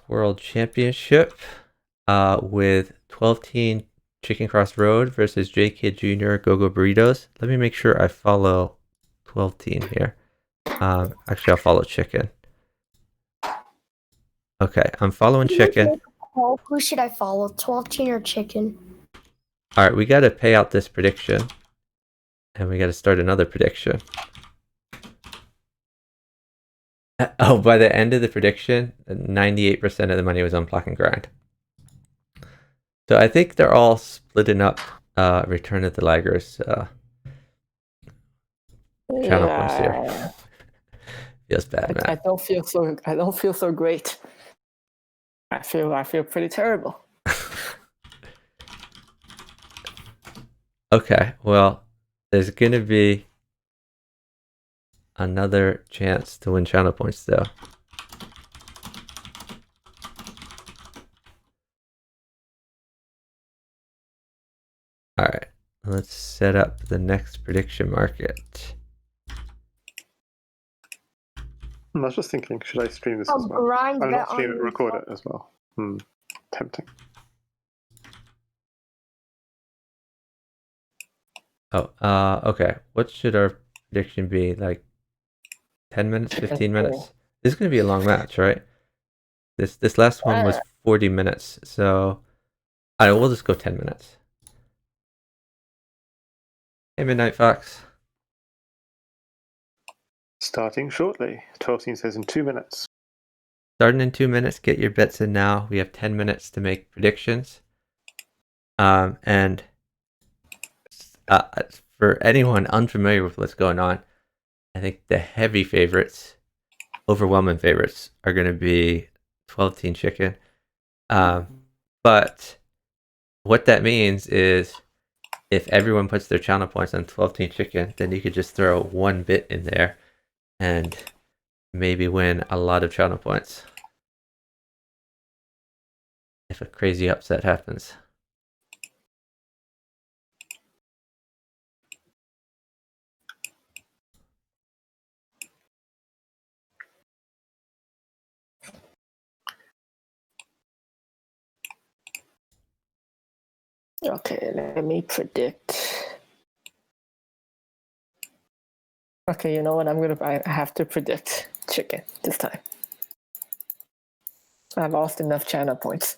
World Championship with 12-team Chicken Crossroad versus jkidjjr22 GoGoBurritos. Let me make sure I follow 12-team here. Actually, I'll follow Chicken. Okay, I'm following Chicken. Who should I follow, 12-team or Chicken? All right, we got to pay out this prediction. And we got to start another prediction. Oh, by the end of the prediction, 98% of the money was on Block and Grind. So I think they're all splitting up Return of the Laggers channel points here. Feels bad, man. I don't feel so great. I feel pretty terrible. Okay, well, there's gonna be another chance to win channel points though. Alright, let's set up the next prediction market. I was just thinking, should I stream this as well? Grind I'm bet not stream it, on record it as well. Tempting. Oh, okay. What should our prediction be? Like 10 minutes, 15 minutes? This is gonna be a long match, right? This last one was 40 minutes, so alright, we'll just go 10 minutes. Hey, Midnight Fox. Starting shortly. 12 says in 2 minutes. Starting in 2 minutes. Get your bets in now. We have 10 minutes to make predictions. And for anyone unfamiliar with what's going on, I think the heavy favorites, overwhelming favorites, are going to be 12-team Chicken. But what that means is if everyone puts their channel points on 12-team Chicken, then you could just throw one bit in there and maybe win a lot of channel points if a crazy upset happens. Okay, let me predict. Okay, you know what? I have to predict Chicken this time. I've lost enough channel points.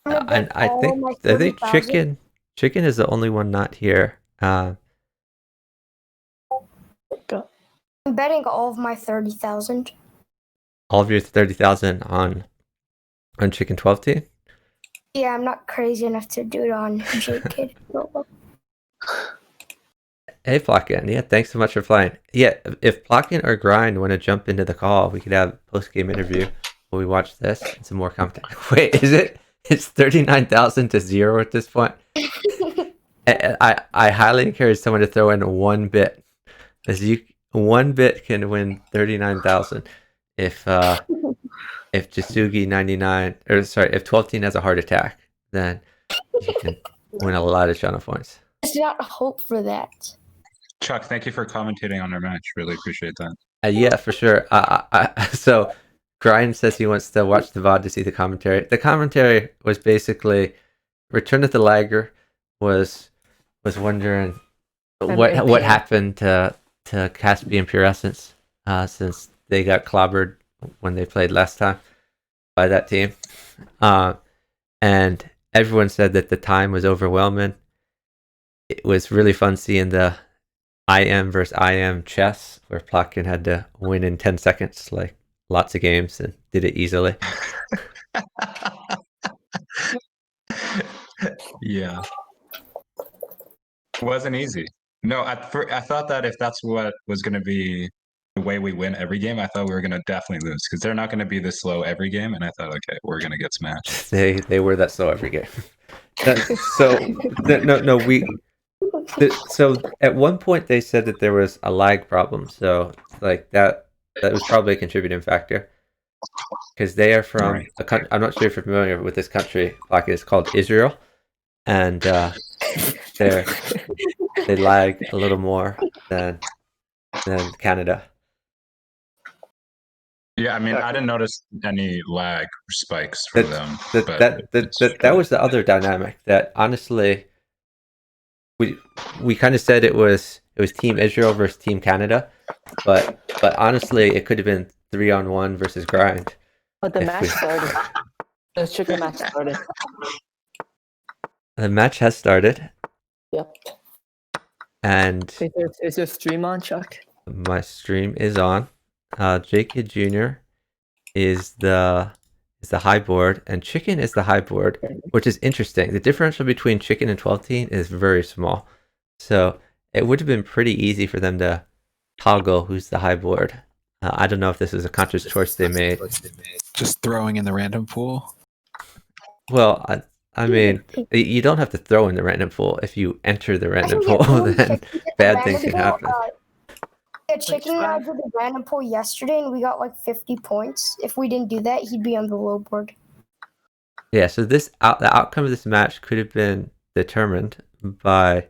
And I think Chicken is the only one not here. I'm betting all of my 30,000. All of your 30,000 on Chicken 12-team? Yeah, I'm not crazy enough to do it on jkid. Hey, Plotkin. Yeah, thanks so much for flying. Yeah, if Plotkin or Grind want to jump into the call, we could have a post-game interview while we watch this and some more content. Wait, is it? It's 39,000 to 0 at this point. I highly encourage someone to throw in one bit, as one bit can win 39,000 if Jasugi 99 if 12-team has a heart attack, then you can win a lot of channel points. Let's not hope for that. Chuck, thank you for commentating on our match. Really appreciate that. Yeah, for sure. So Grind says he wants to watch the VOD to see the commentary. The commentary was basically Return of the Lagger was wondering what happened to Caspian Pure Essence since they got clobbered when they played last time by that team. And everyone said that the time was overwhelming. It was really fun seeing the IM versus IM chess where Plotkin had to win in 10 seconds, like lots of games, and did it easily. Yeah. It wasn't easy. No, I thought that if that's what was going to be the way we win every game, I thought we were going to definitely lose because they're not going to be this slow every game. And I thought, okay, we're going to get smashed. They were that slow every game. So at one point they said that there was a lag problem. So like that was probably a contributing factor because they are from a country. I'm not sure if you're familiar with this country. Like it's called Israel, and they lag a little more than Canada. Yeah, I mean, I didn't notice any lag spikes from them, but That was the other dynamic. That honestly, we kind of said it was Team Israel versus Team Canada, but honestly, it could have been 3-on-1 versus Grind. But the If match we- started. The chicken match started. The match has started, Yep. and Is your stream on, Chuck? my stream is on. jkidjjr is the high board, and Chicken is the high board, which is interesting. The differential between Chicken and 12-teen is very small, so it would have been pretty easy for them to toggle who's the high board. I don't know if this was a conscious choice they made. Just throwing in the random pool. Well, I mean, you don't have to throw in the random pool. If you enter the random Yeah, pool, we then did the bad random things can pool, happen. Yeah, Chicken and I did the random pool yesterday, and we got like 50 points. If we didn't do that, he'd be on the low board. Yeah, so the outcome of this match could have been determined by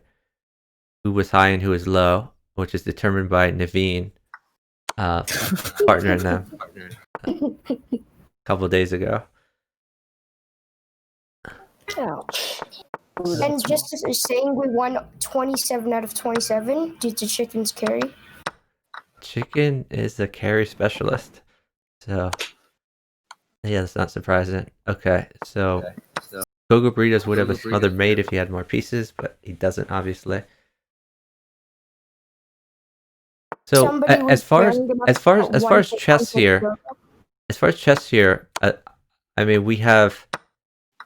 who was high and who was low, which is determined by Naveen, partner in them, a couple of days ago. Ouch. And just as saying, we won 27 out of 27 due to Chicken's carry. Chicken is a carry specialist, so yeah, that's not surprising. Okay, so GoGoBurritos would have a smothered mate if he had more pieces, but he doesn't, obviously. So Somebody was as far as carrying him up at chess here, I mean, we have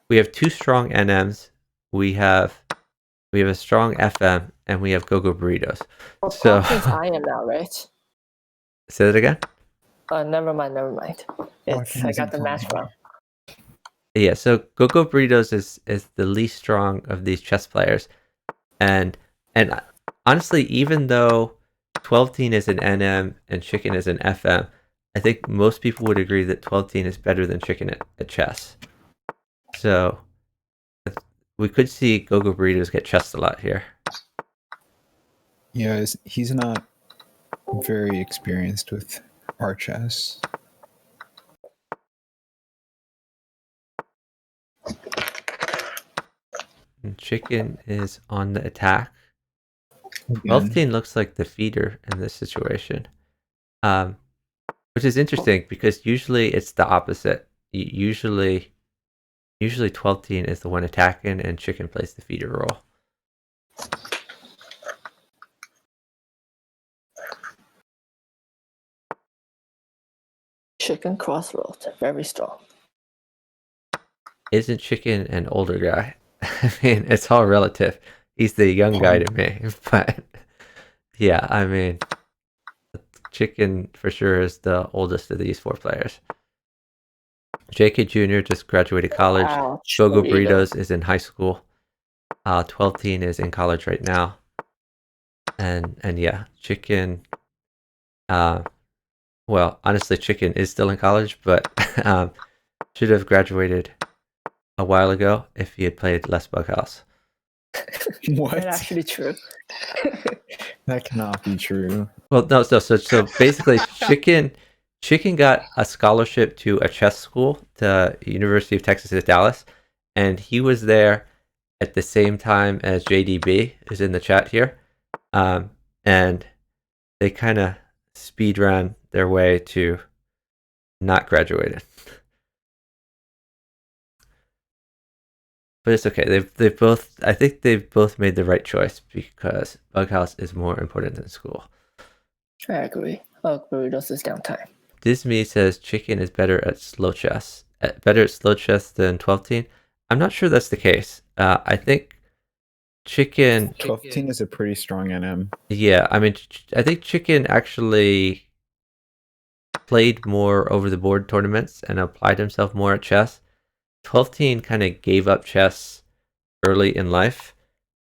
2 strong NMs, we have a strong FM, and we have GoGoBurritos. Well, So I am now, right? say that again. Never mind. I got the match wrong. Yeah, so GoGoBurritos is the least strong of these chess players, and honestly, even though 12-teen is an NM and Chicken is an FM, I think most people would agree that 12-teen is better than Chicken at chess. So we could see GoGoBurritos get chessed a lot here. Yeah, he's not very experienced with our chess. And Chicken is on the attack. Again. 12-teen looks like the feeder in this situation, which is interesting because usually it's the opposite. Usually 12-teen is the one attacking, and Chicken plays the feeder role. Chickencrossroad, very strong. Isn't Chicken an older guy? I mean, it's all relative. He's the young guy to me, but yeah, I mean, Chicken for sure is the oldest of these 4 players. jkidjjr just graduated college. Ouch, GoGoBurritos is in high school. 12-teen is in college right now. And yeah, Chicken. Well, honestly, Chicken is still in college, but should have graduated a while ago if he had played less Bughouse. What? That's actually true. That cannot be true. Well, no. So basically, Chicken got a scholarship to a chess school, to University of Texas at Dallas, and he was there at the same time as JDB, who's in the chat here, and they kind of speed ran their way to not graduating. But it's okay. I think they've both made the right choice because Bughouse is more important than school. I agree. Burritos is downtime. Disney says Chicken is better at slow chess. Better at slow chess than 12-teen. I'm not sure that's the case. I think Chicken. 12-teen is a pretty strong NM. Yeah, I mean, I think Chicken actually played more over the board tournaments and applied himself more at chess. 12-teen kind of gave up chess early in life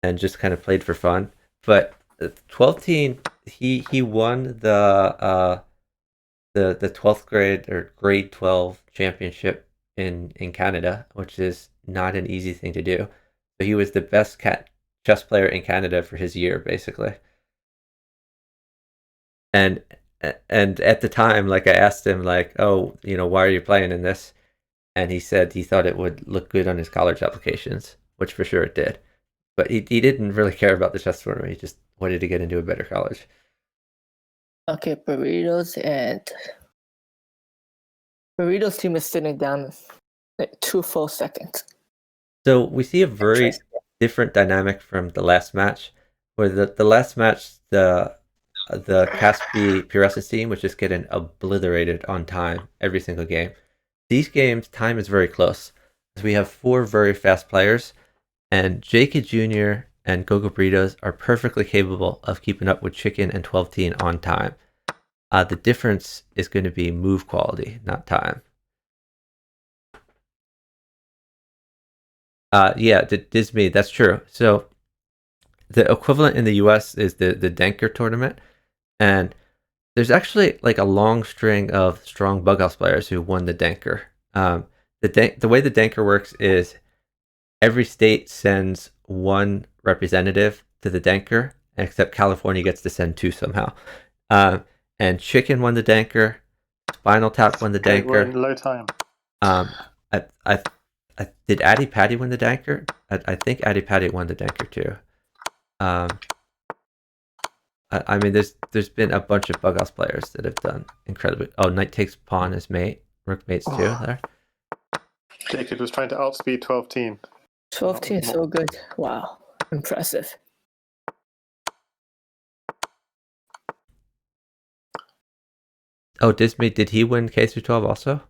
and just kind of played for fun. But 12-teen, he won the 12th grade or grade 12 championship in Canada, which is not an easy thing to do. So he was the best chess player in Canada for his year, basically. And and at the time, like I asked him, like, oh, why are you playing in this? And he said he thought it would look good on his college applications, which for sure it did. But he didn't really care about the chess tournament. He just wanted to get into a better college. Okay, Burritos team is sitting down like 2 full seconds. So we see a very different dynamic from the last match, where the last match, the Caspi Purescence team was just getting obliterated on time every single game. These games, time is very close. We have 4 very fast players, and jkidjjr and GoGoBurritos are perfectly capable of keeping up with Chicken and 12 on time. The difference is going to be move quality, not time. Yeah, Disney, that's true. So the equivalent in the US is the Denker tournament, and there's actually like a long string of strong Bughouse players who won the Denker. The way the Denker works is every state sends 1 representative to the Denker, except California gets to send 2 somehow. And Chicken won the Denker, Spinal Tap won the Okay, we're Denker. in low time. Did Addy Patty win the Denker? I think Addy Patty won the Denker too. I mean, there's been a bunch of Bughouse players that have done incredibly. Oh, Knight takes pawn as mate. Rook mates too there. Jacob was trying to outspeed 12. 12 is so good. Wow, impressive. Oh, Disney, did he win K through 12 also?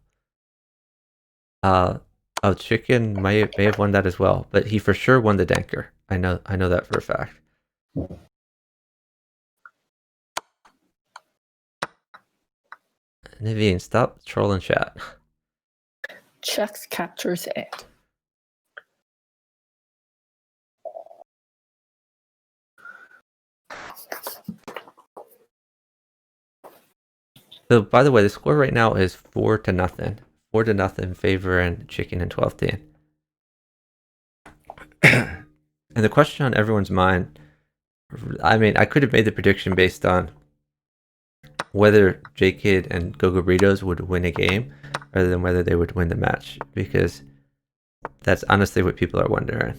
Oh, Chicken may have won that as well, but he for sure won the Denker. I know that for a fact. Naveen, stop trolling chat. Checks, captures, and So, by the way, the score right now is 4-0. 4-0 favoring Chicken and 12. And the question on everyone's mind, I mean, I could have made the prediction based on whether jkid and GoGoBurritos would win a game rather than whether they would win the match, because that's honestly what people are wondering.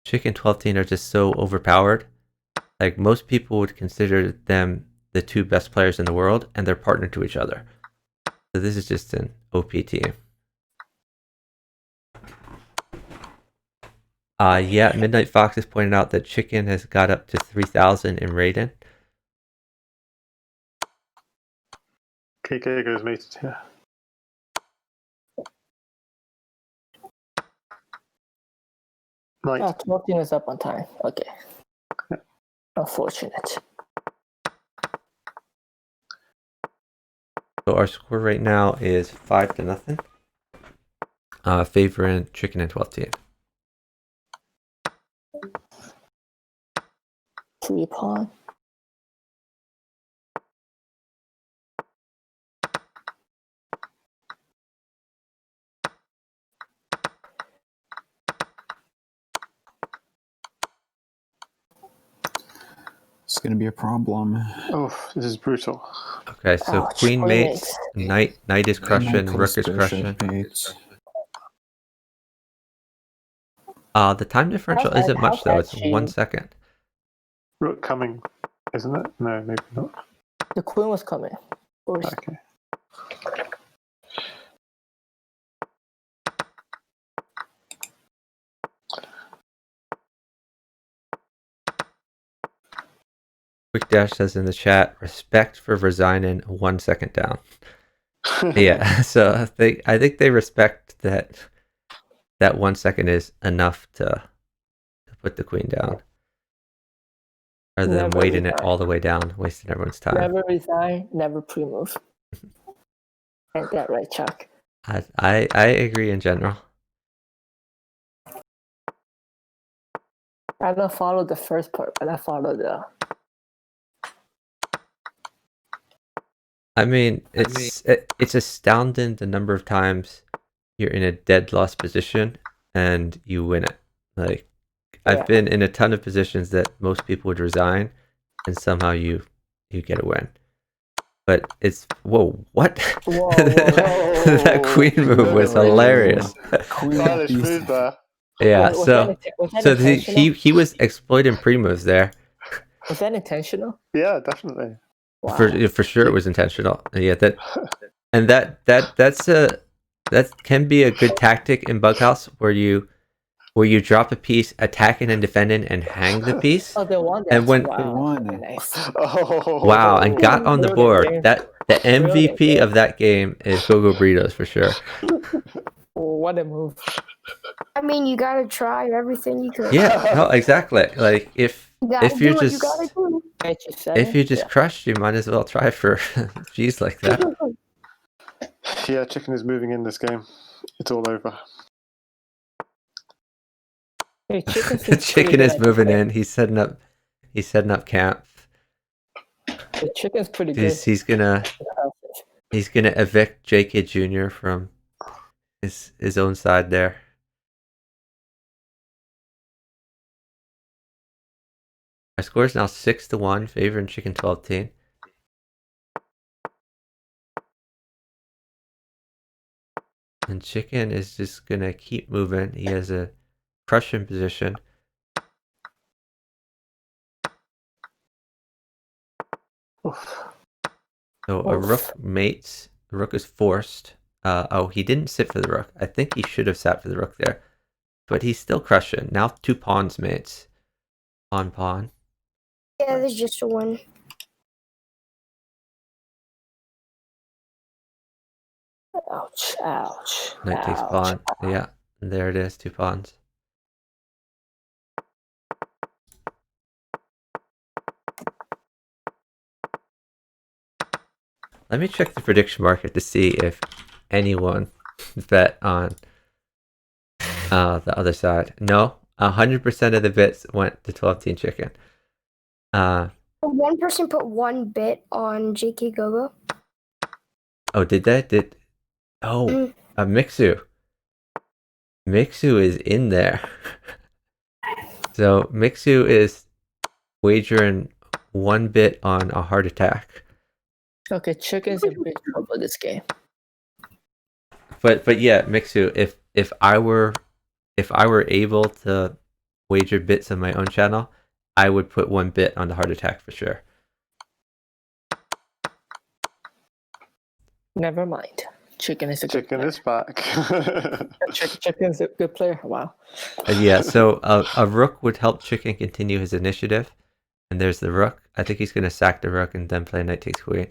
Chicken 12 are just so overpowered. Like, most people would consider them the 2 best players in the world, and they're partnered to each other. So this is just an OP team. Yeah, Midnight Fox has pointed out that Chicken has got up to 3,000 in Raiden. KK goes mated here. Knight. 12 is up on time. Okay. Unfortunate. So our score right now is 5-0, favoring Chicken and 12. 3 pawn. It's going to be a problem. Oh, this is brutal. Okay, so Ouch, Queen queen mates, Knight is crushing, Knight Rook is takes crushing. bishop mates. The time differential How's isn't that- much how's though. that It's cheating? 1 second. Rook coming, isn't it? No, maybe not. The queen was coming. First. Okay. Quick Dash says in the chat, respect for resigning 1 second down. Yeah, so I think they respect that 1 second is enough to put the queen down, rather than Never waiting it resign. all the way down, wasting everyone's time. Never resign, never pre-move. Ain't that right, Chuck? I agree in general. I don't follow the first part, but I follow the... I mean, it's astounding the number of times you're in a dead loss position and you win it. Like, Yeah. I've been in a ton of positions that most people would resign, and somehow you get a win. But it's whoa, what? Whoa, That queen move was hilarious. Queen Stylish beast. move there. Yeah, Was so that so intentional? he was exploiting pre-moves there. Was that intentional? Yeah, definitely. Wow. For sure, it was intentional. Yeah, that can be a good tactic in Bughouse where you drop a piece, attacking and defending, and hang the piece. Oh, they won that. And when- Wow. They won. Okay, nice. Oh. Wow, and got on the Brilliant board. game. That the Brilliant MVP game. of that game is GoGoBurritos for sure. What a move. I mean, you gotta try everything you could. Yeah, no, exactly. Like if You gotta if you're do what you just gotta do. if you just crushed, you might as well try for G's like that. Yeah, chicken is moving in this game. It's all over. Hey, chicken The chicken is moving in. He's setting up camp. The chicken's pretty good. He's gonna evict jkidjjr from his own side there. Our score is now 6-1, favoring Chicken 12 team. And Chicken is just gonna keep moving. He has a crushing position. Oof. So a rook mates. The rook is forced. Oh, he didn't sit for the rook. I think he should have sat for the rook there. But he's still crushing. Now 2 pawns mates. Pawn. Yeah, there's just a win. Ouch, ouch. Knight takes ouch. pawn. Yeah, there it is. 2 pawns. Let me check the prediction market to see if anyone bet on the other side. No, 100% of the bits went to 12 team chicken. One person put 1 bit on JK GoGo. Oh, did they? Mixu. Mixu is in there. So Mixu is wagering 1 bit on a heart attack. Okay, chicken's in big trouble this game. But yeah, Mixu, if I were able to wager bits on my own channel, I would put 1 bit on the heart attack for sure. Never mind. Chicken is a good Chicken player. is back. Chicken's a good player. Wow. And yeah, so a rook would help Chicken continue his initiative. And there's the rook. I think he's going to sack the rook and then play knight takes queen.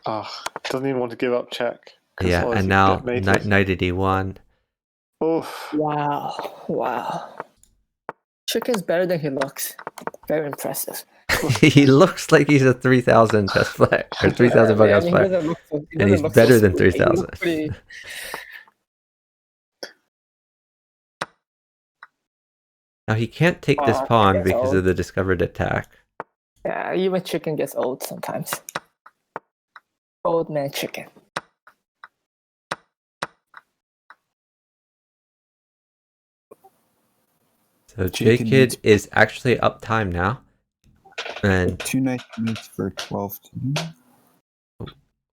Oh, doesn't even want to give up check. 'cause Yeah, otherwise and he'd now get mated. knight at e1. Oof. Wow. Chicken's better than he looks. Very impressive. He looks like he's a 3,000 chess player or 3,000 bug house He player. doesn't look so- he And doesn't he's look better so than sweet. He looks 3,000. pretty- Now he can't take this Oh, pawn that's because old. of the discovered attack. Yeah, even chicken gets old sometimes. Old man chicken. So Chicken jkid needs- is actually up time now. And 2 knight mates for 12 team.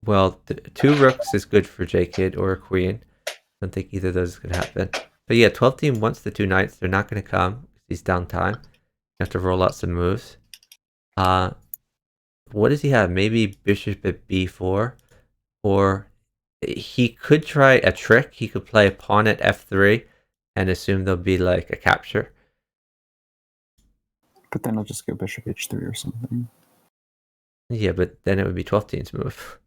well, 2 rooks is good for jkid or a queen. I don't think either of those is going to happen. But yeah, 12 team wants the 2 knights. They're not going to come. He's down time. You have to roll out some moves. What does he have? Maybe bishop at b4, or he could try a trick. He could play a pawn at f3 and assume there'll be like a capture. But then I'll just go bishop h3 or something. Yeah, but then it would be 12 team's move.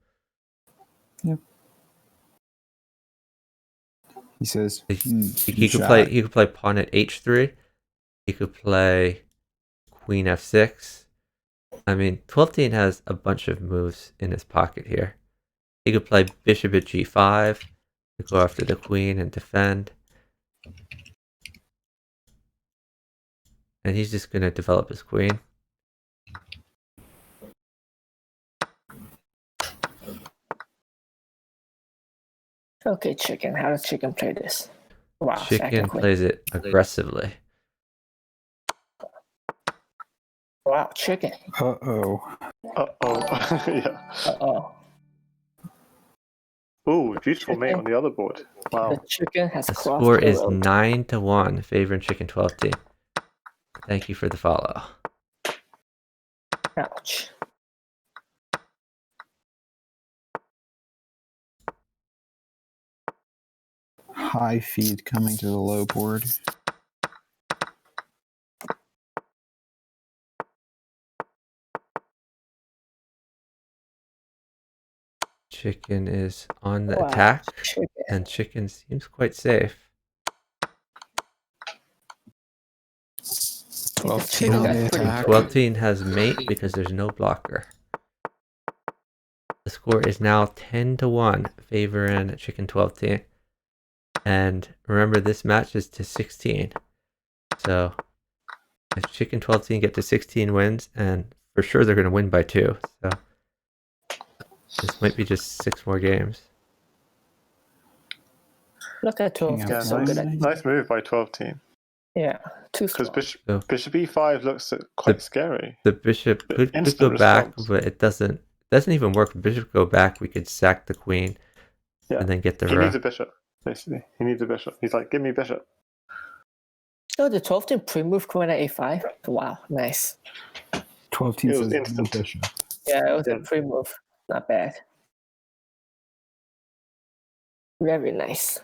He says He could play pawn at h3. He could play queen f6. I mean, 12 team has a bunch of moves in his pocket here. He could play bishop at g5 to go after the queen and defend. And he's just going to develop his queen. Okay, chicken. How does chicken play this? Wow. Chicken plays it aggressively. Wow, chicken. Uh-oh. Uh-oh. Yeah. Uh-oh. Ooh, beautiful mate Chicken. on the other board. The Wow. chicken has The crossed score the is road. 9-1, favoring Chicken 12 team. Thank you for the follow. Ouch. High feed coming to the low board. Chicken is on the Wow, attack, chicken. and Chicken seems quite safe. 12 Chicken on got the pretty attack. 12 team has mate because there's no blocker. The score is now 10-1, favoring Chicken 12 team. And remember, this match is to 16. So if Chicken 12 team get to 16 wins, and for sure they're going to win by 2. So this might be just 6 more games. Look at 12. Yeah, Yeah, so nice, good at nice move by 12 team. Yeah, too Because strong. Bishop E5 looks quite scary. The bishop could go Instant back, response. but it doesn't even work. If bishop go back, we could sack the queen, Yeah. and then get the He needs a rook. bishop, basically. He needs a bishop. He's like, give me bishop. Oh, the 12 team pre-move queen at a5. Wow, nice. 12 team It was says no instant. bishop. Yeah, it was Yeah. a pre-move. Not bad. Very nice.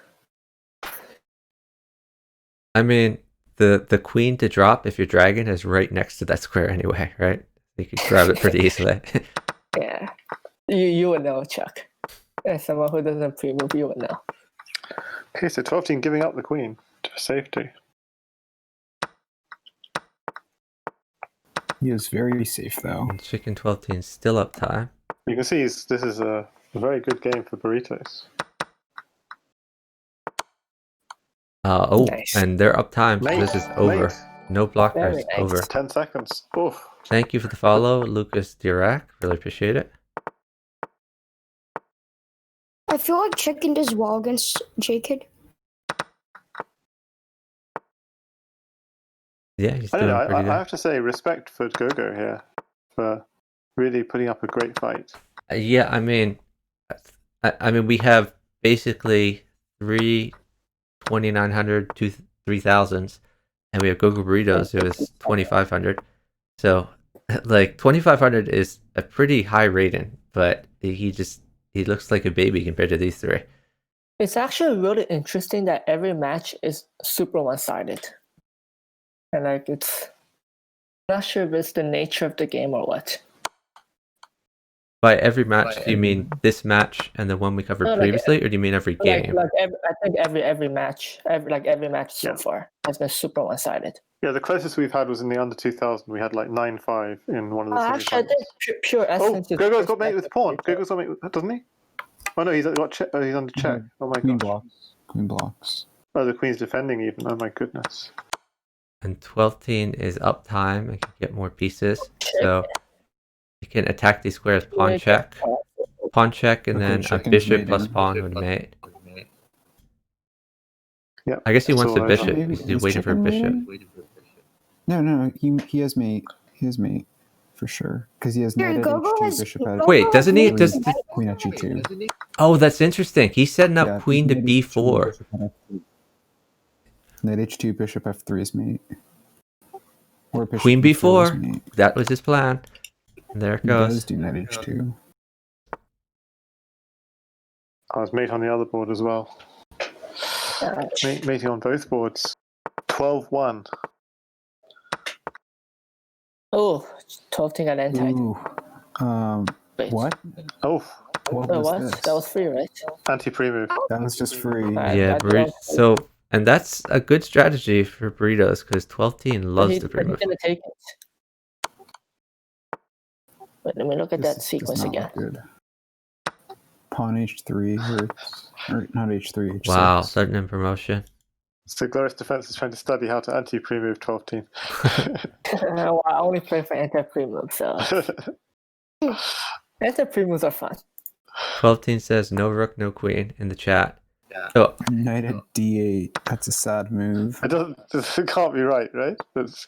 I mean, the queen to drop if your dragon is right next to that square anyway, right? You could grab it pretty easily. Yeah. You would know, Chuck. As someone who doesn't pre-move, you would know. Okay, so 12 team giving up the queen for safety. He is very safe, though. And Chicken 12 team still up time. You can see this is a very good game for Burritos. Nice. And they're up time, so Mate, this is over. mate. No blockers, Very nice. over. 10 seconds. Oof. Thank you for the follow, Lucas Dirac. Really appreciate it. I feel like Chicken does well against jkid. Yeah, he's I don't doing know. pretty I good. have to say respect for GoGo here for really putting up a great fight. Yeah, I mean, we have basically 3 2,900 to 3,000s, and we have GoGoBurritos who is 2,500. So, like 2,500 is a pretty high rating, but he looks like a baby compared to these 3. It's actually really interesting that every match is super one-sided. And like it's not sure if it's the nature of the game or what. By every match, do you mean this match and the one we covered No, like, previously, or do you mean every game? I think every match, every match so Yeah. far has been super one-sided. Yeah, the closest we've had was in the under 2000. We had like 9-5 in one of the Actually, I semifinals. think pure Oh, essence is GoGo's first got mate with match pawn. of Burritos. GoGo's got mate, doesn't he? Oh no, he's under check. Oh my Queen gosh. blocks. Queen blocks. Oh, the queen's defending even. Oh my goodness. And 12 team is up time and can get more pieces. So you can attack these squares pawn check, and Okay, then a chicken's bishop plus mating. pawn would mate. Yeah. I guess he wants a So, bishop. maybe- He's is waiting for a chicken bishop. mating? No. He has mate. He has mate for sure because he has Here, knight at GoGo h2, has. bishop at GoGo Wait, has doesn't he? mate Does with the- queen at g2. Oh, that's interesting. He's setting up Yeah, queen to knight h2, b4. bishop at f3. Knight h2, bishop f3 is mate. Or bishop Queen b4 is b4. mate. That was his plan. And there it He does goes. do knight h2. I was mate on the other board as well. Mating on both boards. 12-1. Oh, 12 thing at end tight. Ooh. Wait. What? Oh, What Oh, was what? this? That was free, right? anti-pre-move. That was just free. Yeah, I so and that's a good strategy for Burritos because 12 team loves the He's pre-move. gonna take it. Wait, let me look at that This sequence does not again. look good. Pawn h3 hurts. Or not h3, h6. Wow, starting in promotion. So Glorious Defense is trying to study how to anti-pre-move 12 team. Well, I only play for anti-pre-move, so anti-pre-moves are fun. 12 team says no rook, no queen in the chat. So Knight at d8. That's a sad move. It can't be right? That's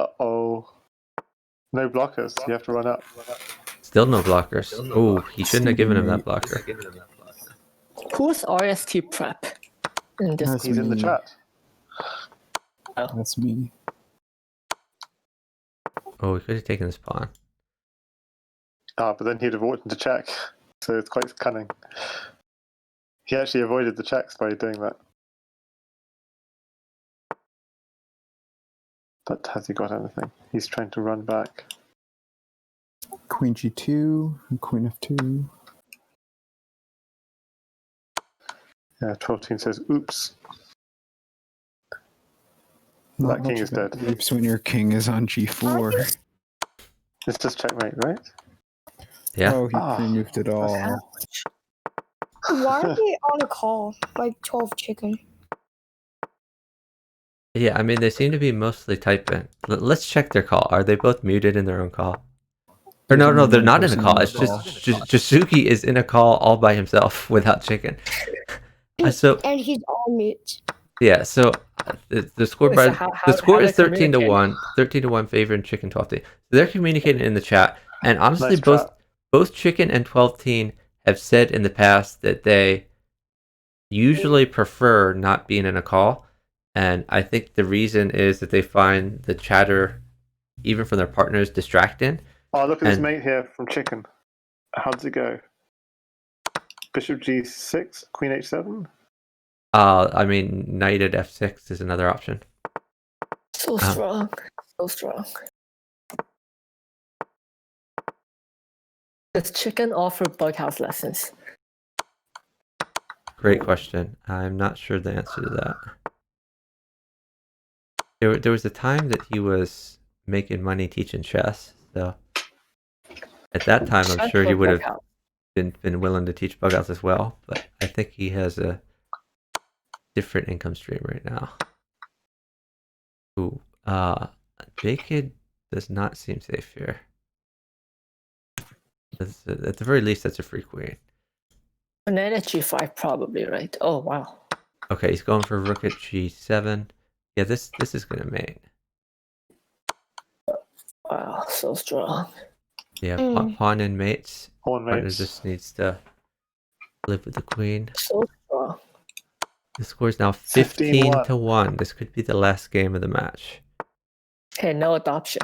Uh-oh. No blockers. You have to run up. Still no blockers. Oh, he shouldn't have given him that blocker. Who's RST prep in this? That's He's in the me. chat. That's me. Oh, we could have taken this pawn. But then he'd have walked into check. So it's quite cunning. He actually avoided the checks by doing that. But has he got anything? He's trying to run back. Queen G2 and Queen F2. Yeah, 12 says, oops. Not That king much is of a dead. Oops, when your king is on G4. It's just checkmate, right? Yeah. Oh, he Ah. pre-moved it all. Why are they on a call? Like 12 chicken. Yeah, I mean, they seem to be mostly typing. Let's check their call. Are they both muted in their own call? Or There's no, only they're one not in a person call. the It's just Jasuki is in a call all by himself without chicken. So And he's on mute. yeah, so the score So by how the score they is 13 to communicate? 1, 13 to 1 favoring Chicken 12 team. So they're communicating in the chat, and honestly, Nice both Chicken and 12 team have said in the past that they usually prefer not being in a call, and I think the reason is that they find the chatter, even from their partners, distracting. Oh, look at this And- mate here from chicken. How does it go? Bishop G6, Queen H7? I mean, knight at f6 is another option. So strong. So strong. Does chicken offer bughouse lessons? Great question. I'm not sure the answer to that. There was a time that he was making money teaching chess, so at that time, I'm sure he would have been willing to teach bugouts as well. But I think he has a different income stream right now. Ooh, jkid does not seem safe here. At the very least, that's a free queen. Knight at G5 probably, right? Oh wow. Okay, he's going for rook at g7. Yeah, this is gonna mate. Wow, so strong. Yeah, Mm. pawn in mates. Pawn Partner mates. just needs to live with the queen. So strong. The score is now 15 15-1. to 1. This could be the last game of the match. Okay, no adoption.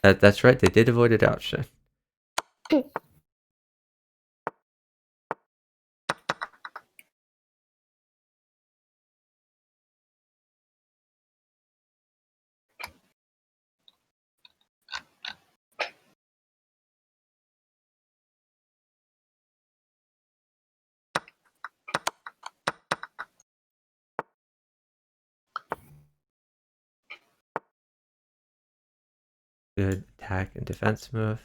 That's right, they did avoid adoption. Good attack and defense move.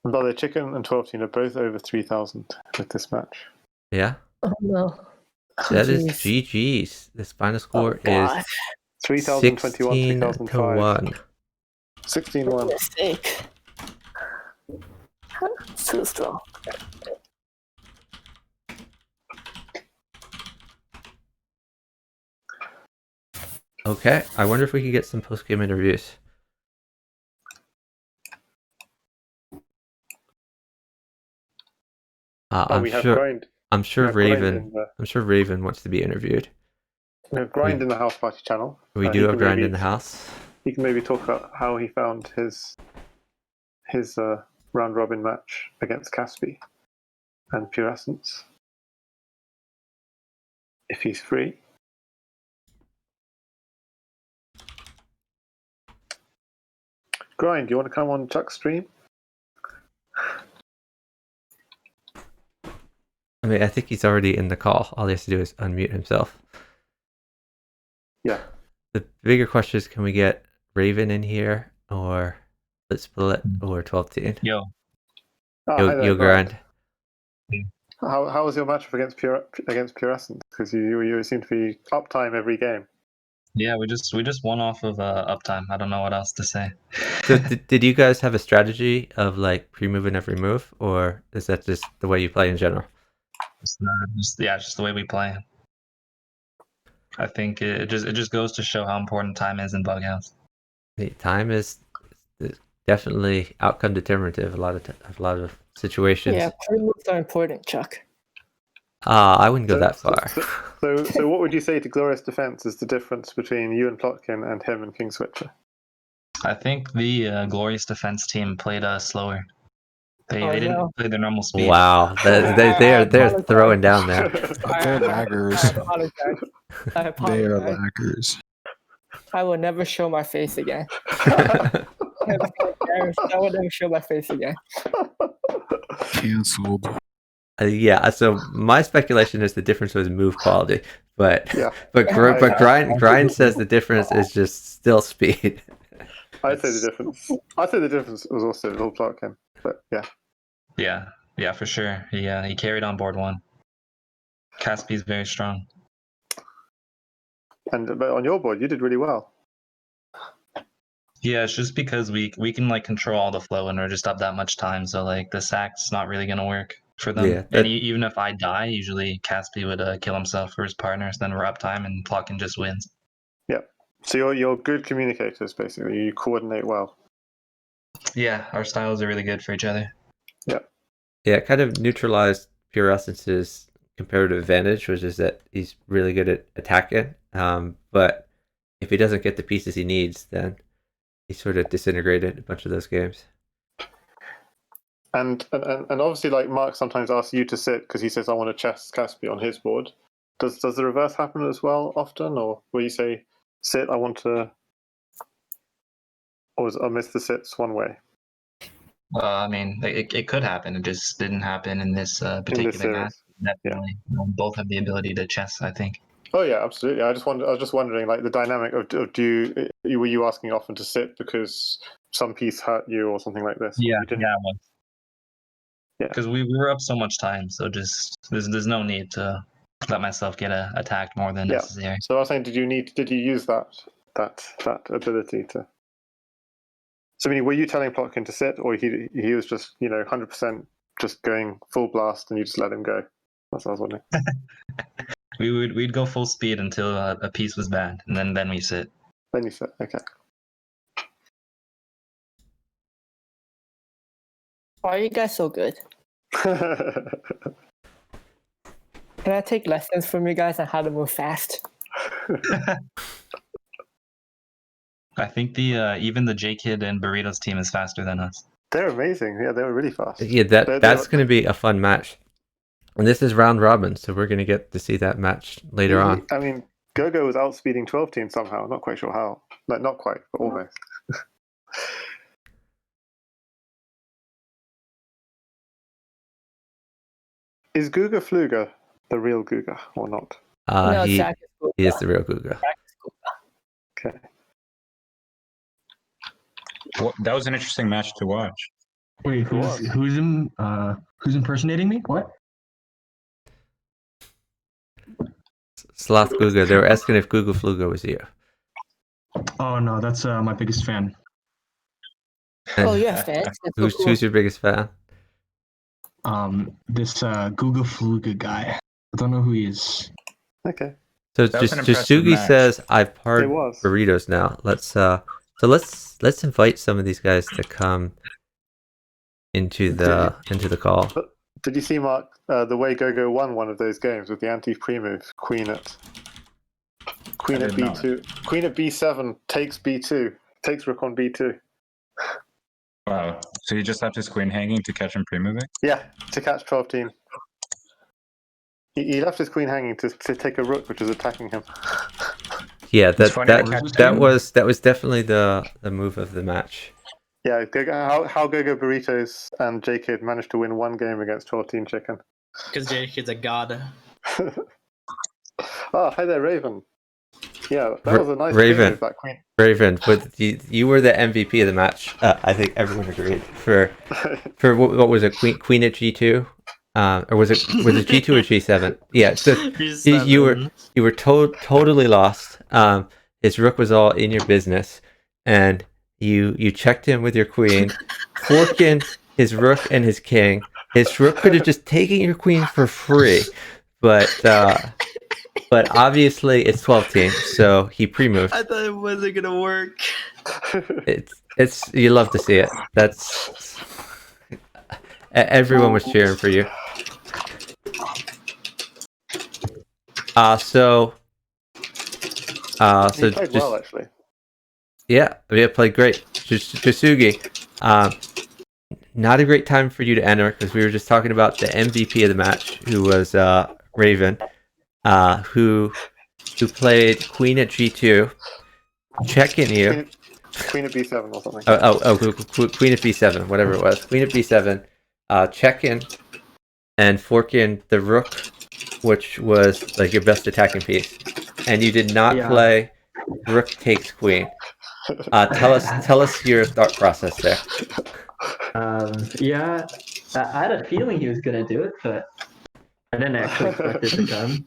And by the way, chicken and 12 are both over 3,000 with this match. Yeah, Oh no. that is GG's. GG's. This final score God. is 3,021, 16 to 3,005. 1. 16-1. Mistake. So strong. Okay, I wonder if we could get some post-game interviews. Oh, we have grind. I'm sure we have grind Raven. in the- I'm sure Raven wants to be interviewed. We have grind in the house party channel. We He do have can grind maybe- in the house. He can maybe talk about how he found his round robin match against Caspi and Pure Essence. If he's free. Grind, do you want to come on Chuck's stream? I mean, I think he's already in the call. All he has to do is unmute himself. Yeah. The bigger question is, can we get Raven in here, or let's split, or 12 team? Yo, Oh, hi there, You'll grind. How was your matchup against Pure Essence? Because you seem to be uptime every game. yeah, we just won off of uptime. I don't know what else to say. So did you guys have a strategy of like pre-moving every move, or is that just the way you play in general? It's just the way we play. I think it just goes to show how important time is in Bughouse. The time is definitely outcome determinative. A lot of situations. Yeah, pre-moves are important, Chuck. I wouldn't go that far. So what would you say to Glorious Defense is the difference between you and Plotkin and him and King Switcher? I think the Glorious Defense team played slower. They Oh, didn't no. play their normal speed. Wow, they're apologize. throwing down there. They're laggers. I apologize. I They are apologize. laggers. I will never show my face again. I will never show my face again. Cancelled. Yeah, so my speculation is the difference was move quality, but Yeah. but Grind says the difference is just still speed. I'd say the difference was also Little Plotkin, but yeah. Yeah, for sure. He carried on board one. Caspi's very strong. But on your board, you did really well. Yeah, it's just because we can like control all the flow and we're just up that much time, so like the sack's not really gonna work for them. Yeah, And even if I die, usually Caspi would kill himself for his partners. Then we're up time and Plotkin just wins. So you're good communicators, basically. You coordinate well. Yeah, our styles are really good for each other. Yeah, it kind of neutralized Pure Essence's comparative advantage, which is that he's really good at attacking. But if he doesn't get the pieces he needs, then he sort of disintegrated a bunch of those games. And obviously, like Mark sometimes asks you to sit because he says, "I want to chess Caspi on his board." Does the reverse happen as well often, or where you say, "Sit, I want to," or miss the sits one way? I mean, it could happen. It just didn't happen in this particular match. Definitely, both have the ability to chess, I think. Oh yeah, absolutely. I was just wondering, like the dynamic of were you asking often to sit because some piece hurt you or something like this? Yeah, You didn't? yeah, it was. Yeah. Because we were up so much time, so just there's no need to let myself get attacked more than necessary. So I was saying, did you use that ability to? So I mean, were you telling Plotkin to sit, or he was just 100% just going full blast and you just let him go? That's what I was wondering. We'd go full speed until a piece was banned, and then we sit. Then you sit, okay. Why are you guys so good? Can I take lessons from you guys on how to move fast? I think even the JKid and Burritos team is faster than us. They're amazing. Yeah, they were really fast. Yeah, that's going to be a fun match. And this is round robin, so we're going to get to see that match later on. I mean, GoGo was outspeeding 12 team somehow. Not quite sure how. Like, not quite, but almost. Is Guga Fluga the real Guga or not? No, He Zach is cool. is the real Guga. Zach is cool. Okay. Well, that was an interesting match to watch. Wait, who's impersonating me? What? Sloth Guga. They were asking if Guga Fluga was you. Oh no, that's my biggest fan. And Oh, yeah, fans. who's your biggest fan? This Guga Fluga guy. I don't know who he is. Okay. So That was an impressive Jasugi match. says I've parred It was. burritos now. Let's invite some of these guys to come into the call. Did you see, Mark, the way GoGo won one of those games with the anti-pre-move? Queen at did not. B2. Queen at B7 takes B2. Takes rook on B2. Wow. So you just left his queen hanging to catch him pre-moving? Yeah, to catch 12 team. He left his queen hanging to take a rook, which was attacking him. Yeah, It's funny to catch him. that was definitely the move of the match. Yeah, how GoGo Burritos and JKid managed to win one game against 12 team Chicken. Because JKid's a god. Oh, hi there, Raven. Yeah, that was a nice Raven. move, that queen. Raven, but you were the MVP of the match. I think everyone agreed for what was it? Queen at G2, or was it G2 or G7? Yeah, so you were totally lost. His rook was all in your business, and you checked him with your queen, forked in his rook and his king. His rook could have just taken your queen for free, but but obviously it's 12 team, so he pre-moved. I thought it wasn't gonna work. It's you love to see it. That's everyone was cheering for you. So He played just, well, actually. yeah, played great. Jasugi, not a great time for you to enter because we were just talking about the MVP of the match, who was Raven, who played Queen at G2, checking you. Queen at B7 or something. Queen at B7, whatever it was. Queen at B7, check-in and fork-in the rook, which was like your best attacking piece. And you did not play rook takes queen. Tell us your thought process there. Yeah, I had a feeling he was gonna do it, but I didn't actually expect it to come.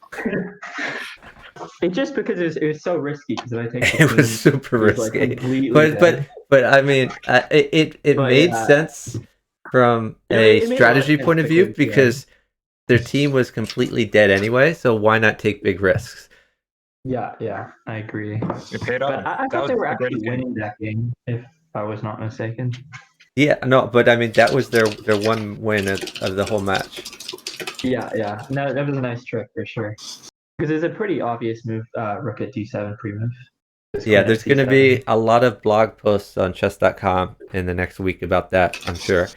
It's just because it was so risky. Because if I take the It was super risky, but I mean, it made sense from a strategy point of view because their team was completely dead anyway. So why not take big risks? Yeah, I agree. It paid off. But I thought they were actually winning that game, if I was not mistaken. Yeah, no, but I mean that was their one win of the whole match. Yeah. No, that was a nice trick for sure. Because it's a pretty obvious move, rook at d7 pre-move. Yeah, there's going to be a lot of blog posts on chess.com in the next week about that, I'm sure.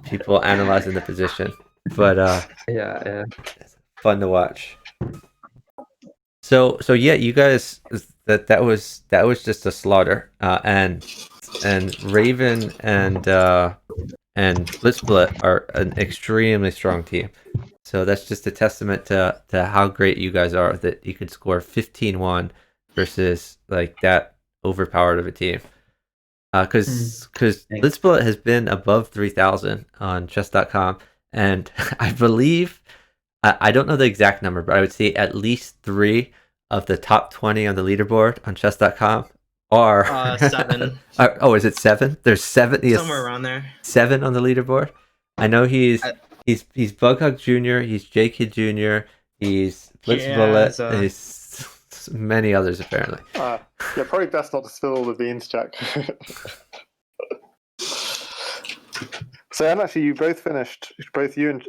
People analyzing the position. But yeah. It's fun to watch. So yeah, you guys that was just a slaughter. And Raven and Blitzblit are an extremely strong team. So that's just a testament to how great you guys are, that you could score 15-1 versus like that overpowered of a team. Because Blitzblit has been above 3,000 on chess.com, and I believe, I don't know the exact number, but I would say at least 3 of the top 20 on the leaderboard on chess.com are 7. Is it 7? There's 7. Somewhere around there. 7 on the leaderboard. I know he's Bughug Jr., he's jkidjjr, he's Blitzbullet, and he's many others apparently. Yeah, probably best not to spill all the beans, Jack. So, and actually, you both finished. Both you and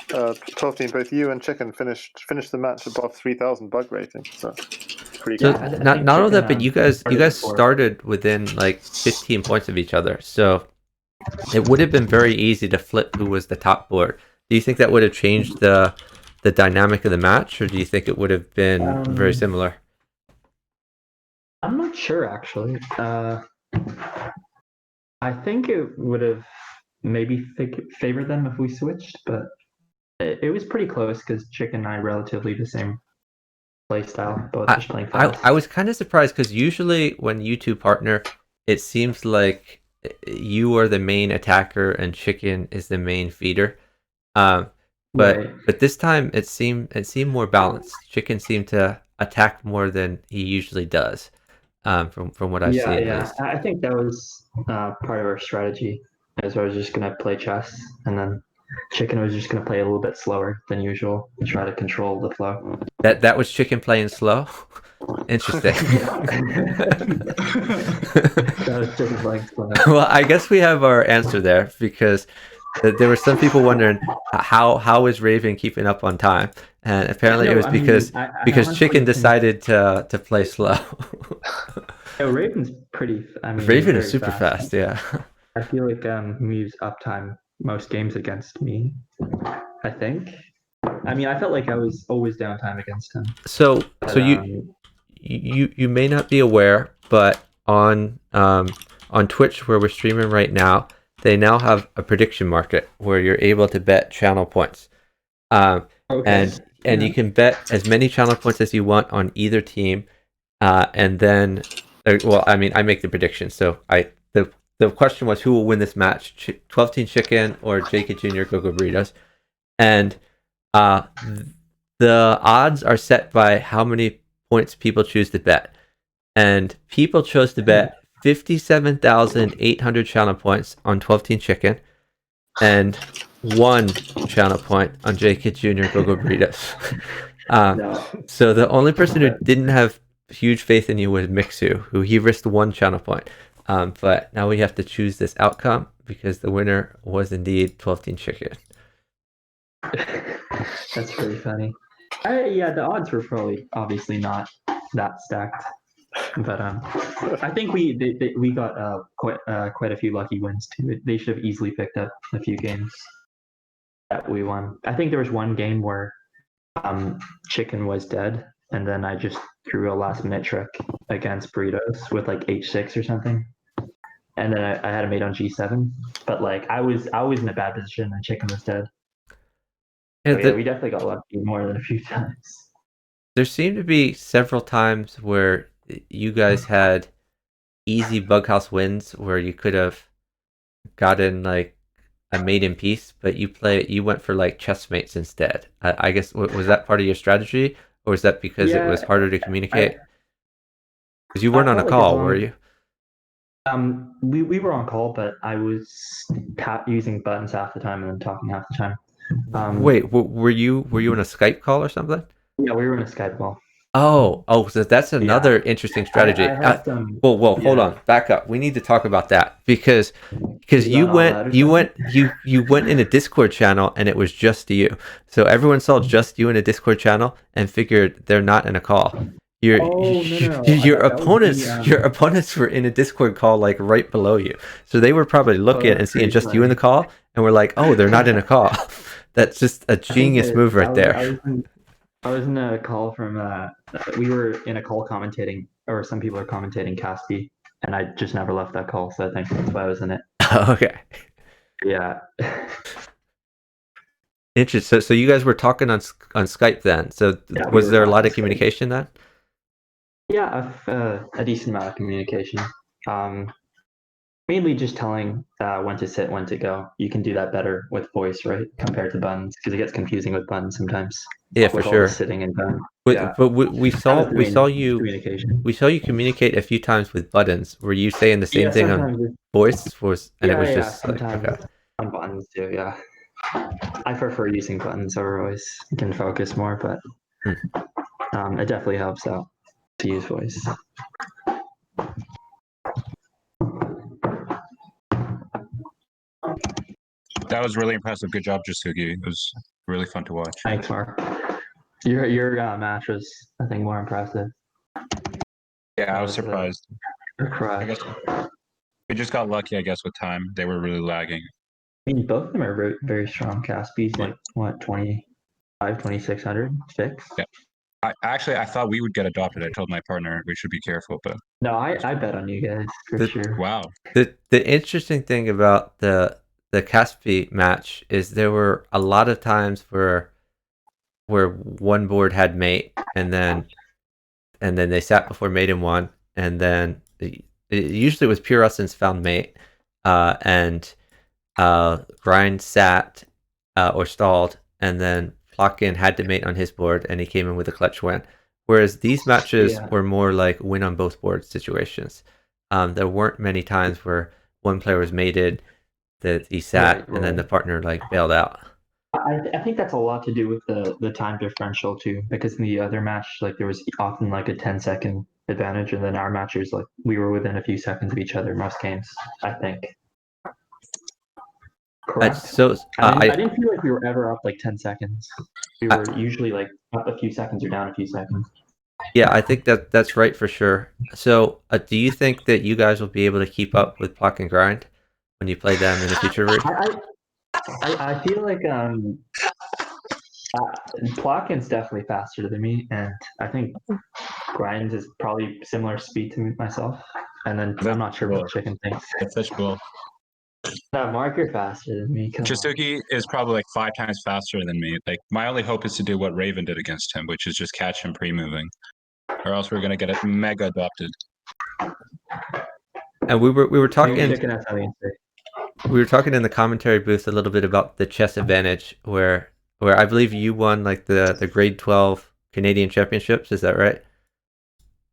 12 team, both you and Chicken finished the match above 3,000 bug rating. So, pretty good. Not only that, but you guys started within like 15 points of each other. So it would have been very easy to flip who was the top board. Do you think that would have changed the dynamic of the match, or do you think it would have been very similar? I'm not sure, actually. I think it would have maybe favored them if we switched, but it was pretty close because Chicken and I relatively the same play style, both just playing fast. I was kind of surprised because usually when you two partner, it seems like you are the main attacker and Chicken is the main feeder. But this time it seemed more balanced. Chicken seemed to attack more than he usually does. From what I've seen. Yeah, I think that was part of our strategy. As I was just gonna play chess, and then Chicken was just gonna play a little bit slower than usual to try to control the flow. That was Chicken playing slow. Interesting. That was Chicken playing slow. Well, I guess we have our answer there because there were some people wondering how is Raven keeping up on time, and apparently it was because Chicken decided to play slow. Yeah, Raven's pretty. Raven is super fast. Yeah. I feel like moves uptime most games against me. I think. I felt like I was always downtime against him. So you may not be aware, but on Twitch where we're streaming right now, they now have a prediction market where you're able to bet channel points. And you can bet as many channel points as you want on either team. And then, I make the prediction. So the question was who will win this match, 12 Team Chicken or jkidjjr GoGoBurritos. And the odds are set by how many points people choose to bet. And people chose to bet 57,800 channel points on 12 Team Chicken and 1 channel point on jkidjjr GoGoBurritos. No. So the only person who didn't have huge faith in you was Mixu, who he risked 1 channel point. But now we have to choose this outcome because the winner was indeed 12-team chicken. That's pretty funny. Yeah, the odds were probably obviously not that stacked, but I think we got quite a few lucky wins too. They should have easily picked up a few games that we won. I think there was one game where chicken was dead, and then I just threw a last minute trick against burritos with like h6 or something, and then I had a mate on g7. But like I was in a bad position, and chicken was dead. Yeah, So, we definitely got lucky more than a few times. There seemed to be several times where you guys had easy bughouse wins where you could have gotten like a mate in peace, but you went for like chessmates instead. I guess was that part of your strategy, or was that because it was harder to communicate? Because you weren't on a call, were you? We were on call, but I was using buttons half the time and then talking half the time. Wait, were you in a Skype call or something? Yeah, we were in a Skype call. Oh, so that's another interesting strategy. Whoa, hold on, back up. We need to talk about that because you went in a Discord channel and it was just you. So everyone saw just you in a Discord channel and figured they're not in a call. Your opponents were in a Discord call like right below you, so they were probably looking and seeing just you in the call and were like, oh, they're not in a call. That's just a genius move right there. I was in a call from we were in a call commentating, or some people are commentating Caspi, and I just never left that call, so I think that's why I was in it. Okay. Yeah. Interesting. So you guys were talking on Skype then. So yeah, was there a lot of communication then? Yeah, a decent amount of communication. Mainly just telling when to sit, when to go. You can do that better with voice, right, compared to buttons, because it gets confusing with buttons sometimes. Yeah, for sure. Sitting and done. But we saw you communicate a few times with buttons. Were you saying the same thing on voice? It was just like okay. On buttons too. Yeah, I prefer using buttons over voice. You can focus more, but it definitely helps out to use voice. That was really impressive. Good job, Jasugi. It was really fun to watch. Thanks, Mark. Your match was, I think, more impressive. Yeah, I was surprised. I guess we just got lucky, I guess, with time. They were really lagging. I mean, both of them are very, very strong. Caspi's like, what, 2,600 fixed? Yeah. I thought we would get adopted. I told my partner we should be careful, but no, I bet on you guys for sure. Wow. The interesting thing about the Caspi match is there were a lot of times where one board had mate and then they sat before mate and won, and then it usually was pure Russins found mate and Grind sat or stalled, and then Plotkin had to mate on his board and he came in with a clutch win. Whereas these matches were more like win on both boards situations. There weren't many times where one player was mated that he sat and then the partner like bailed out. I think that's a lot to do with the time differential too, because in the other match, like there was often like a 10-second advantage, and then our matches, like we were within a few seconds of each other most games, I think. Correct. I didn't feel like we were ever up like 10 seconds. We were usually like up a few seconds or down a few seconds. Yeah, I think that's right for sure. So do you think that you guys will be able to keep up with Pluck and Grind when you play them in the future? I feel like Plotkin's definitely faster than me, and I think Grind is probably similar speed to myself. And then I'm not sure what Chicken thinks. It's such bull. No, Mark, you're faster than me. Jasugi is probably like 5 times faster than me. Like my only hope is to do what Raven did against him, which is just catch him pre-moving, or else we're gonna get it mega adopted. And we were talking. We were talking in the commentary booth a little bit about the chess advantage, where I believe you won like the grade 12 Canadian championships. Is that right?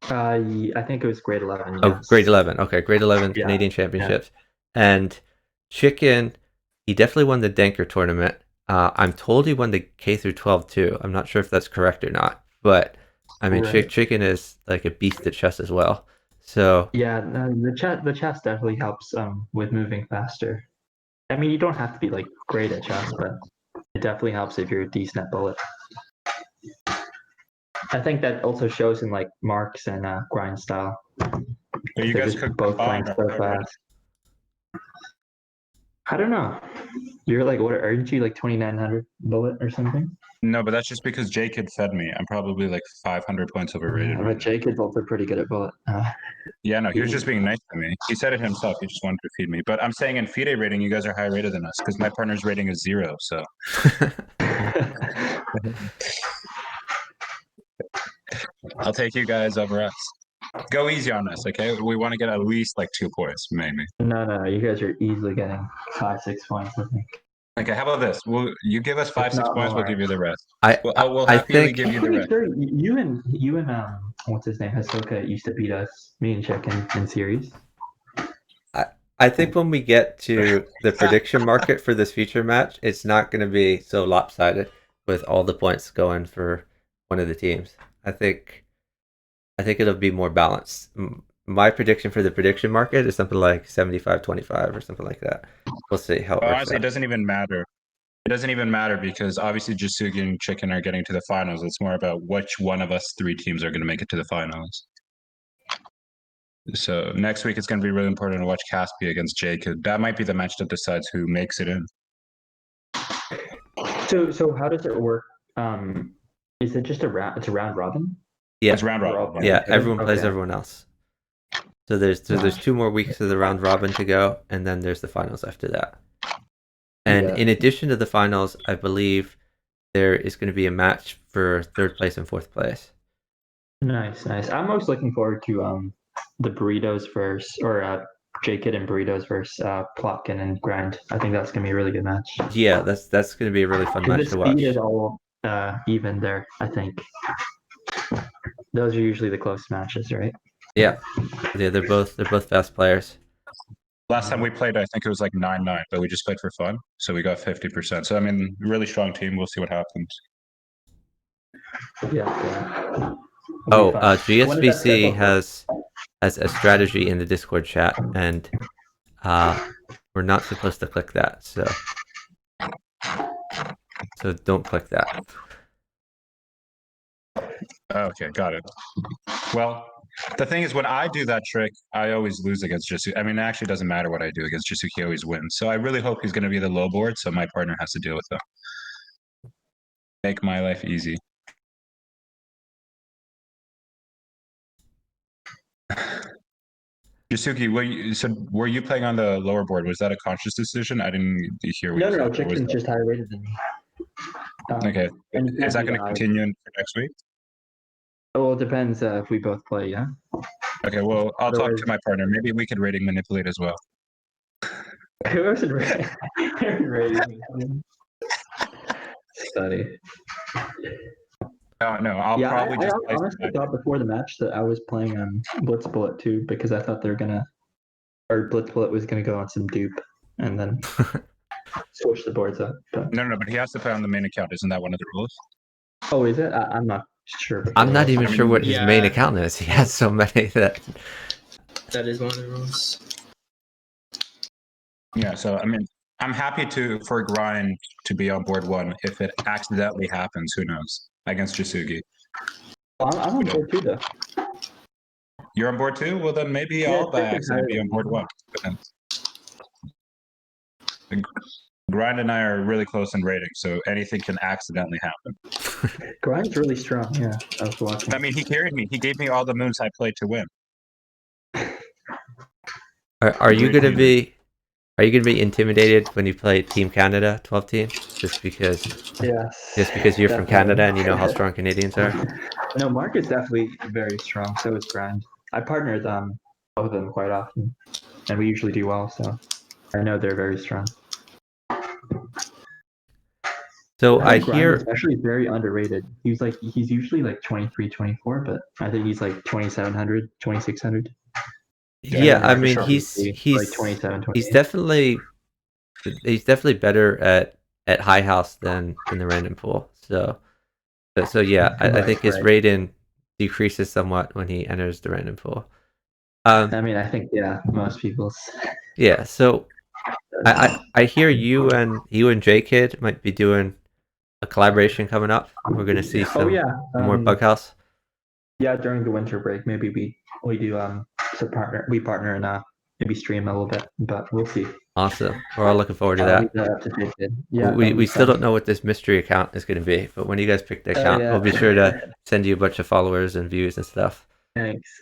I think it was grade 11. Oh, grade 11. Okay, grade 11 Canadian championships. And Chicken, he definitely won the Danker tournament. I'm told he won the K through 12 too. I'm not sure if that's correct or not, but I mean, Right. Chicken is like a beast at chess as well. So Yeah, the chess definitely helps with moving faster. I mean, you don't have to be like great at chess, but it definitely helps if you're a decent at bullet. I think that also shows in like Mark's and Grind style. But you They're guys just could both playing combine so already. fast. I don't know. You're like, what, aren't you like 2,900 bullet or something? No, but that's just because J-Kid fed me. I'm probably like 500 points overrated Yeah, right but now. jkid's also pretty good at bullet. Yeah, no, he was just being nice to me. He said it himself. He just wanted to feed me. But I'm saying in FIDE rating, you guys are higher rated than us because my partner's rating is 0. So I'll take you guys over us. Go easy on us, okay? We want to get at least like 2 points, maybe. No, you guys are easily getting 5-6 points, I think. Okay, how about this? You give us 5-6 not points. We'll more. give you the rest. I We'll I happily think give you the rest. You and what's his name, Hisoka used to beat us, me and Chick in series. I think when we get to the prediction market for this future match, it's not going to be so lopsided with all the points going for one of the teams. I think it'll be more balanced. My prediction for the prediction market is something like 75-25 or something like that. We'll see how it works Honestly, it out. doesn't even matter. It doesn't even matter because obviously Jasugi and Chicken are getting to the finals. It's more about which one of us 3 teams are going to make it to the finals. So next week it's going to be really important to watch Caspi against Jake. That might be the match that decides who makes it in. So how does it work? Is it just it's a round robin? Yeah, It's round robin. yeah. Everyone plays Okay. everyone else. So there's 2 more weeks of the round robin to go, and then there's the finals after that. And Yeah. in addition to the finals, I believe there is going to be a match for 3rd place and 4th place. Nice. I'm most looking forward to the Burritos versus or J-Kid and Burritos versus Plotkin and Grind. I think that's gonna be a really good match. Yeah, that's going to be a really fun match The to watch. speed is all even there, I think. Those are usually the close matches, right? Yeah, they're both fast players. Last time we played, I think it was like 9-9, but we just played for fun. So we got 50%. So, I mean, really strong team. We'll see what happens. Yeah. Oh, GSVC has a strategy in the Discord chat, and we're not supposed to click that, so don't click that. Okay, got it. Well, the thing is, when I do that trick, I always lose against Jasuki. I mean, it actually doesn't matter what I do against Jasuki, he always wins. So I really hope he's going to be the low board, so my partner has to deal with them. Make my life easy. Jasuki, were you playing on the lower board? Was that a conscious decision? I didn't hear what you said. No, Chicken's just higher rated than me. Okay. and Is that going to continue for next week? Oh, it depends if we both play, yeah? Okay, well, I'll talk to my partner. Maybe we could rating manipulate as well. Who else is rating? Study. No, I'll probably just. I honestly thought before the match that I was playing on Blitz Bullet too, because I thought Blitz Bullet was gonna go on some dupe and then switch the boards up. But... No, but he has to play on the main account. Isn't that one of the rules? Oh, is it? I'm not sure. I'm not even sure what his main account is. He has so many that. That is one of the rules. Yeah, so I mean, I'm happy for Grind to be on board 1. If it accidentally happens, who knows? Against Jasugi. Well, I'm on board 2 though. You're on board 2? Well, then maybe I'll by accident be on board 1. Grind and I are really close in rating, so anything can accidentally happen. Grind's really strong, yeah. I was watching. I mean, he carried me. He gave me all the moves I played to win. Are you going to be intimidated when you play Team Canada 12 team? Just because you're from Canada and you know how strong Canadians are? No, Mark is definitely very strong. So is Grind. I partner with both of them quite often, and we usually do well. So I know they're very strong. So I hear is actually very underrated. He's usually like 23, 24, but I think he's like 2,700, 2,600. Yeah, I mean like 27, he's definitely better at at high house than the random pool. So yeah, I think his Right. rating decreases somewhat when he enters the random pool. I mean, I think most people's. Yeah, so I hear you and JKid might be doing a collaboration coming up. We're gonna see some more Bughouse. Yeah, during the winter break, maybe we do we partner and maybe stream a little bit, but we'll see. Awesome. We're all looking forward to that. Yeah, we still don't know what this mystery account is going to be, but when you guys pick the account, we'll be sure to send you a bunch of followers and views and stuff. Thanks.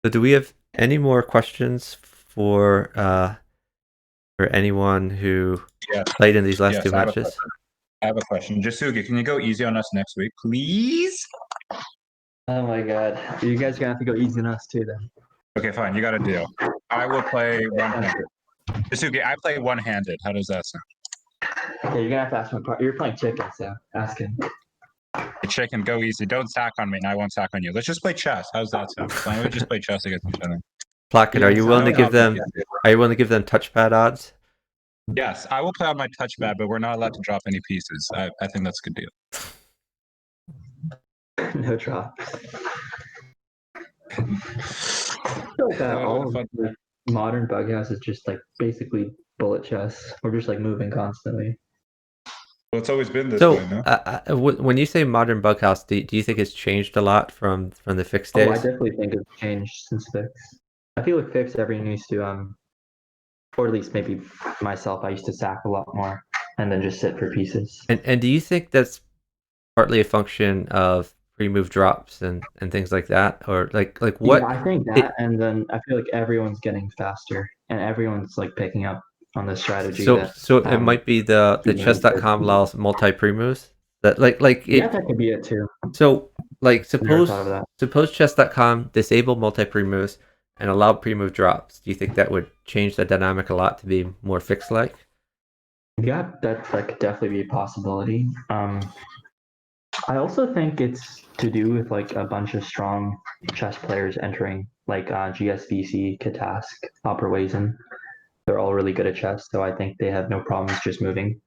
So do we have any more questions for anyone who played in these last two matches? I have a question. Jasugi, can you go easy on us next week, please? Oh my god. You guys are gonna have to go easy on us too then. Okay, fine. You got a deal. I will play one-handed. Jasugi, I play one-handed. How does that sound? Okay, you're gonna have to ask my partner. You're playing chicken, so ask him. Chicken, go easy. Don't stack on me, and I won't stack on you. Let's just play chess. How's that sound? Why don't we just play chess against each other? Placket, are you willing to give them? Are you willing to give them touchpad odds? Yes, I will play on my touchpad, but we're not allowed to drop any pieces. I think that's a good deal. No drops. All of the modern Bughouse is just like basically bullet chess. We're just like moving constantly. Well, it's always been this way, no? When you say modern Bughouse, do you think it's changed a lot from the fixed days? Oh, I definitely think it's changed since fix. I feel like fix everyone used to or at least maybe myself, I used to sack a lot more and then just sit for pieces. And do you think that's partly a function of pre-move drops and things like that, or like what? Yeah, I think that, and then I feel like everyone's getting faster and everyone's like picking up on the strategy. So it might be the chess.com allows multi pre-moves that that could be it too. So suppose chess.com disable multi pre-moves and allow pre-move drops. Do you think that would change the dynamic a lot to be more fixed like? Yeah, that could definitely be a possibility. I also think it's to do with like a bunch of strong chess players entering, like GSVC, Katask, Opperweisen. They're all really good at chess, so I think they have no problems just moving.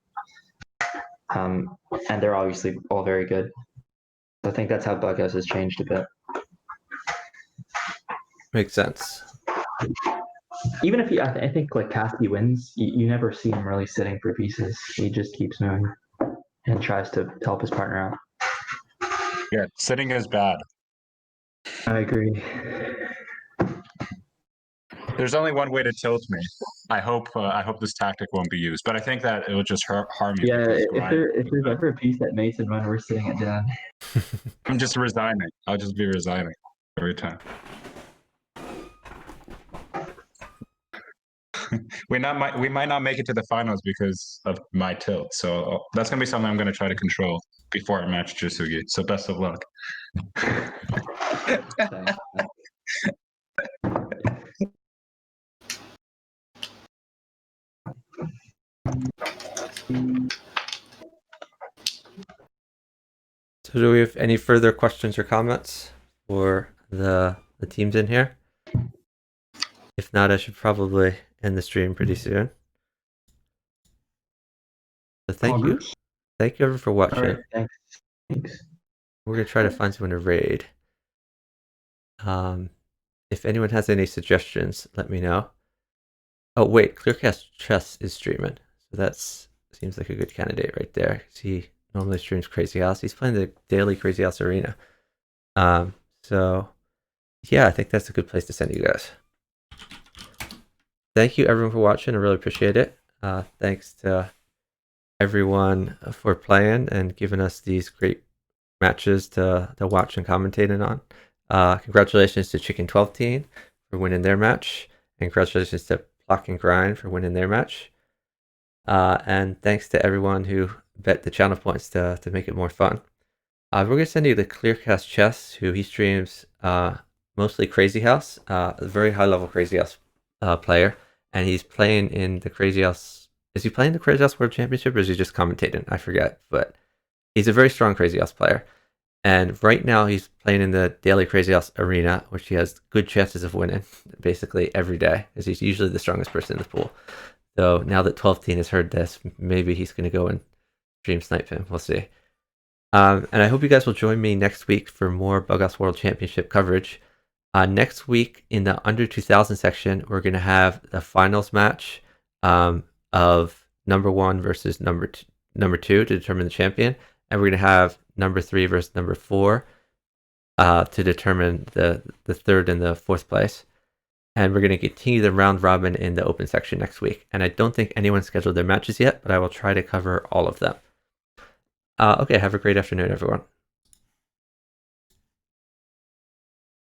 And they're obviously all very good. I think that's how Bughouse has changed a bit. Makes sense. Even if I think like Kaspi wins, you never see him really sitting for pieces. He just keeps moving and tries to help his partner out. Yeah, sitting is bad. I agree. There's only one way to tilt me. I hope this tactic won't be used, but I think that it will just harm you. Yeah, if there's ever a piece that makes it run, we're sitting it down. I'm just resigning. I'll just be resigning every time. we might not make it to the finals because of my tilt, so that's gonna be something I'm gonna try to control before I match Jasugi. So best of luck. So do we have any further questions or comments for the teams in here? If not, I should probably end the stream pretty soon. So thank you. Thank you everyone for watching. All right, thanks. We're gonna try to find someone to raid. If anyone has any suggestions, let me know. Oh wait, Clearcast Chess is streaming, so that's seems like a good candidate right there. He normally streams Crazy House. He's playing the daily Crazy House Arena. So yeah, I think that's a good place to send you guys. Thank you everyone for watching. I really appreciate it. Thanks to everyone for playing and giving us these great matches to watch and commentating on. Congratulations to Chicken12 for winning their match, and congratulations to Pluck and Grind for winning their match. And thanks to everyone who bet the channel points to make it more fun. We're going to send you the Clearcast Chess, who he streams mostly Crazy House, a very high level Crazy House player, and he's playing in the Crazy House. Is he playing the Crazy House World Championship, or is he just commentating? I forget, but he's a very strong Crazy House player. And right now he's playing in the daily Crazy House Arena, which he has good chances of winning basically every day, as he's usually the strongest person in the pool. Though now that 12 Teen has heard this, maybe he's going to go and dream snipe him. We'll see. And I hope you guys will join me next week for more Bughouse World Championship coverage. Next week in the under 2000 section, we're going to have the finals match of number 1 versus number 2 to determine the champion, and we're going to have number 3 versus number 4 to determine the third and the fourth place. And we're going to continue the round robin in the open section next week. And I don't think anyone's scheduled their matches yet, but I will try to cover all of them. Okay, have a great afternoon, everyone.